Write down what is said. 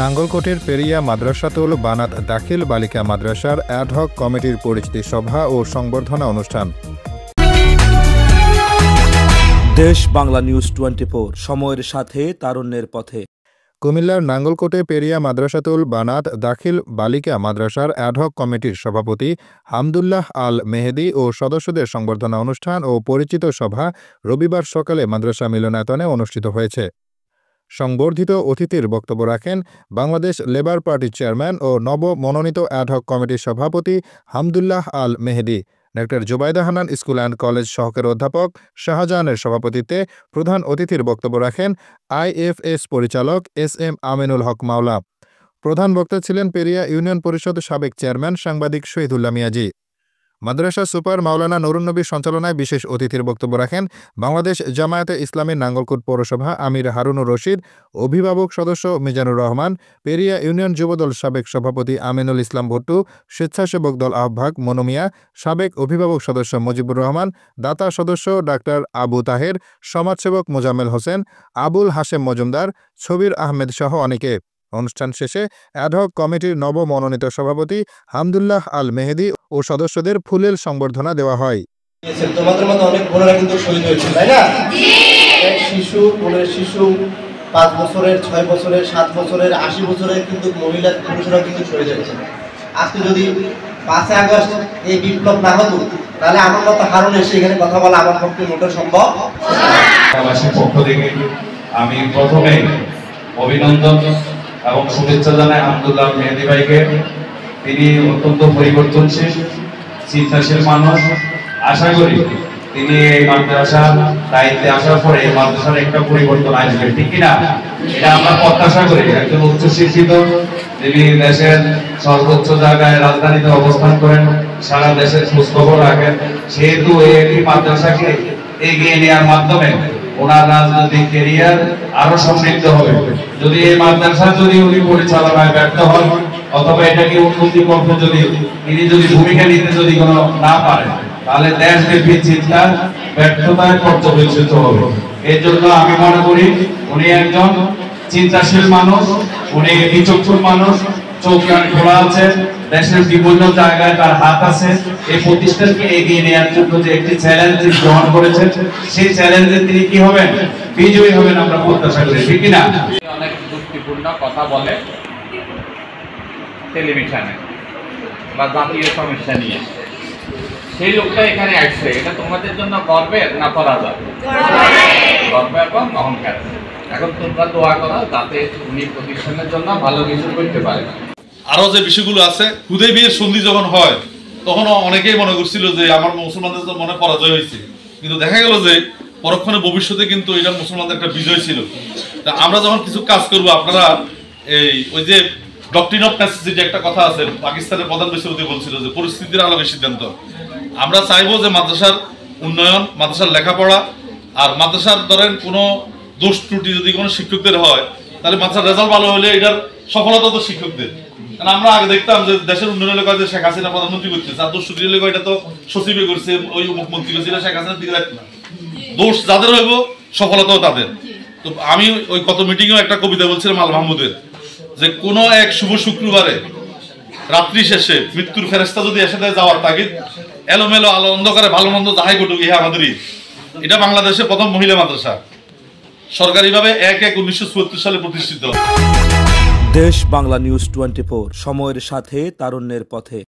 নাঙ্গলকোটের পেরিয়া মাদ্রাসাতুল বানাত দাখিল বালিকা মাদ্রাসার অ্যাডহক কমিটির পরিচিতি সভা ও সংবর্ধনা অনুষ্ঠান। দেশ বাংলা নিউজ 24, সময়ের সাথে তারুণ্যের পথে। কুমিল্লার নাঙ্গলকোটে পেরিয়া মাদ্রাসাতুল বানাত দাখিল বালিকা মাদ্রাসার অ্যাডহক কমিটির সভাপতি হামদুল্লাহ আল মেহেদী ও সদস্যদের সংবর্ধনা অনুষ্ঠান ও পরিচিত সভা রবিবার সকালে মাদ্রাসা মিলনায়তনে অনুষ্ঠিত হয়েছে। সংবর্ধিত অতিথির বক্তব্য রাখেন বাংলাদেশ লেবার পার্টির চেয়ারম্যান ও নবমনোনীত অ্যাডহক কমিটির সভাপতি হামদুল্লাহ আল মেহেদী। ডা. Jubaida Hanan school and college সহকারী অধ্যাপক শাহজাহানের সভাপতিত্বে প্রধান অতিথির বক্তব্য রাখেন আইএফএস পরিচালক এস.এম. আমিনুল হক মাওলা। প্রধান বক্তা ছিলেন পেরিয়া ইউনিয়ন পরিষদ সাবেক চেয়ারম্যান সাংবাদিক শহীদুল্লাহ মিয়াজি। মাদ্রাসা সুপার মাওলানা নুরুন নবীর সঞ্চালনায় বিশেষ অতিথির বক্তব্য রাখেন বাংলাদেশ জামায়াতে ইসলামী নাঙ্গলকোট পৌরসভা আমির হারুনুর রশিদ, অভিভাবক সদস্য মিজানুর রহমান, পেরিয়া ইউনিয়ন যুবদল সাবেক সভাপতি আমিনুল ইসলাম ভুট্টু, স্বেচ্ছাসেবক দল আহ্বায়ক মনু মিয়া, সাবেক অভিভাবক সদস্য মুজিবুর রহমান, দাতা সদস্য ডাক্তার আবু তাহের, সমাজসেবক মোজাম্মেল হোসেন, আবুল হাশেম মজুমদার, ছবির আহমেদ সহ অনেকে। অনুষ্ঠান শেষে অ্যাডহক কমিটির নবমনোনীত সভাপতি হামদুল্লাহ আল মেহেদী ও সদস্যদের ফুলেল সংবর্ধনা দেওয়া হয়। তোমাদের মধ্যে অনেক বোনেরা কিন্তু শহীদ হয়েছে, তাই না? এক শিশু, কোলের শিশু, 5 বছরের, 6 বছরের, 7 বছরের, 80 বছরের কিন্তু মহিলা পুরুষরা কিন্তু শহীদ হয়েছে। আজকে যদি 5 আগস্ট এই বিপ্লব না হতো তাহলে আমার মতো হারুন এসে এখানে কথা বলা আমার পক্ষে মোটেও সম্ভব না। পক্ষ থেকে আমি প্রথমে অভিনন্দন এবং শুভেচ্ছা জানাই আব্দুল্লাহ মেহেদী ভাইকে। তিনি অত্যন্ত পরিবর্তনশীল, চিন্তাশীল মানুষ। আশা করি তিনি এই মাদ্রাসার দায়িত্বে আসার পরে এই মাদ্রাসার একটা পরিবর্তন আসবে, ঠিক কিনা? এটা আমরা প্রত্যাশা করি। একজন উচ্চশিক্ষিত, তিনি দেশের সর্বোচ্চ জায়গায় রাজধানীতে অবস্থান করেন, সারা দেশের খোঁজখবর রাখেন, সেহেতু এই মাদ্রাসাকে এগিয়ে নেওয়ার মাধ্যমে ওনার রাজনৈতিক ক্যারিয়ার আরো সমৃদ্ধ হবে। যদি এই মাদ্রাসা যদি উনি পরিচালনায় ব্যর্থ হন অথবা এটাকে উন্নতি করতে তিনি যদি ভূমিকা নিতে কোনো না পারেন তাহলে দেশব্যাপী চিন্তা ব্যর্থতায় পর্যবেসিত হবে। এর জন্য আমি মনে করি উনি একজন চিন্তাশীল মানুষ, উনি বিচক্ষণ মানুষ, চোখ কান খোলা আছে, দেশের বিভিন্ন জায়গায় তার হাত আছে। এই প্রতিষ্ঠানকে এগিয়ে নেওয়ার জন্য যে একটি চ্যালেঞ্জ গ্রহণ করেছেন, সেই চ্যালেঞ্জে তিনি কি হবেন? বিজয়ী হবেন, আমরা প্রত্যাশা করি, ঠিক কিনা? অনেক যুক্তিপূর্ণ কথা বলে টেলিভিশনে বা জাতীয় সমস্যা নিয়ে, সেই লোকটা এখানে আসছে, এটা তোমাদের জন্য গর্বের না পরাজয়? গর্ব এবং অহংকার। এখন তোমরা দোয়া করো যাতে উনি প্রতিষ্ঠানের জন্য ভালো কিছু করতে পারে। আরো যে বিষয়গুলো আছে, হুদাইবিয়ার সন্ধি যখন হয় তখন অনেকেই মনে করছিল যে আমার মুসলমানদের মনে পরাজয় হয়েছে, কিন্তু দেখা গেল যে পরক্ষণে ভবিষ্যতে কিন্তু এটা মুসলমানদের একটা বিজয় ছিল। তা আমরা যখন কিছু কাজ করবো, আপনারা ওই যে ডক্ট্রিন অফ নেসেসিটি একটা কথা আছে, পাকিস্তানের প্রধান বিচারপতি বলছিল যে পরিস্থিতির আলোকে সিদ্ধান্ত। আমরা চাইবো যে মাদ্রাসার উন্নয়ন, মাদ্রাসার লেখাপড়া, আর মাদ্রাসার ধরেন কোনো দোষ ত্রুটি যদি কোনো শিক্ষকদের হয় তাহলে মাদ্রাসার রেজাল্ট ভালো হলে এটার সফলতা তো শিক্ষকদের। কারণ আমরা আগে দেখতাম যে দেশের উন্নয়নের কাজে শেখ হাসিনা প্রধানমন্ত্রী করতেছে, আর দোষ ত্রুটি হলে এটা তো সচিবে করছে, ওই মুখ্যমন্ত্রী করছে, শেখ হাসিনা দিকে রাখতো না। দোষ যাদের হইব সফলতাও তাদের। তো আমি ওই কত মিটিংয়েও একটা কবিতা বলছিলাম আল মাহমুদের, যে কোনো এক শুভ শুক্রবারে রাত্রি শেষে মৃত্যুর ফেরেস্তা যদি এসে দেয় যাওয়ার তাগিদ, এলোমেলো আলো অন্ধকারে ভালো মন্দ যাহাই ঘটুক ইহা আমাদেরই। এটা বাংলাদেশের প্রথম মহিলা মাদ্রাসা, সরকারিভাবে 1/1/1974 সালে প্রতিষ্ঠিত। দেশ বাংলা নিউজ 24, সময়ের সাথে তারুণ্যের পথে।